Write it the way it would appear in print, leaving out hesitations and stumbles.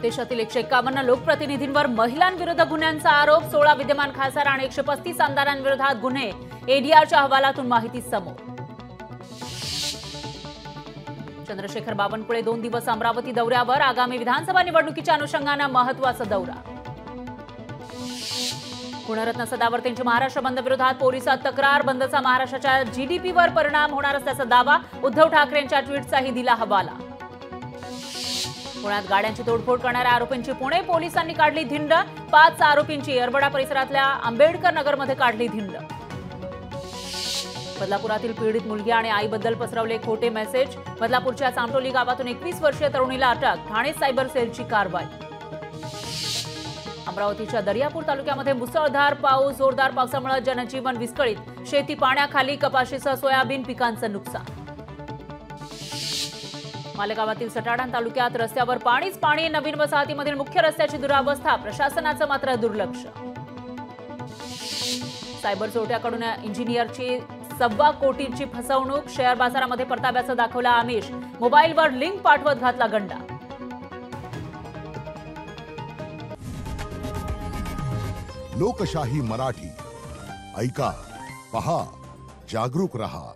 देशातील 151 लोकप्रतिनिधींवर महिलांविरुद्ध गुन्ह्यांचा आरोप, 16 विद्यमान खासदार आणि 135 आमदारांविरोधात गुन्हे, एडीआरच्या अहवालातून माहिती समोर. चंद्रशेखर बावनकुळे 2 दिवस अमरावती दौऱ्यावर, आगामी विधानसभा निवडणुकीच्या अनुषंगाने महत्त्वाचा दौरा. गुणरत्न सदावर्तेंची महाराष्ट्र बंद विरोधात पोलिसात तक्रार, बंदचा महाराष्ट्राच्या जीडीपीवर परिणाम होणार असल्याचा दावा, उद्धव ठाकरेंच्या ट्विटचाही दिला हवाला. पुण्यात गाड्यांची तोडफोड करणाऱ्या आरोपींची पुणे पोलिसांनी काढली धिंड, 5 आरोपींची अरबडा परिसरातल्या आंबेडकर नगरमध्ये काढली धिंड. बदलापुरातील पीडित मुलगी आणि आईबद्दल पसरवले खोटे मेसेज, बदलापूरच्या चामटोली गावातून 21 वर्षीय तरुणीला अटक, ठाणे सायबर सेलची कारवाई. अमरावतीच्या दर्यापूर तालुक्यामध्ये मुसळधार पाऊस, जोरदार पावसामुळे जनजीवन विस्कळीत, शेती पाण्याखाली, कपाशीसह सोयाबीन पिकांचं नुकसान. मालेगावातील सटाणा तालुक्यात रस्त्यावर पाणीच पाणी, नवीन वसाहतीमधील मुख्य रस्त्याची दुरावस्था, प्रशासनाचं मात्र दुर्लक्ष. सायबर चोरट्याकडून इंजिनियरची 1.25 कोटींची फसवणूक, शेअर बाजारामध्ये परताव्याचं दाखवला आमिष, मोबाईलवर लिंक पाठवत घातला गंडा. लोकशाही मराठी ऐका, पहा, जागरूक रहा.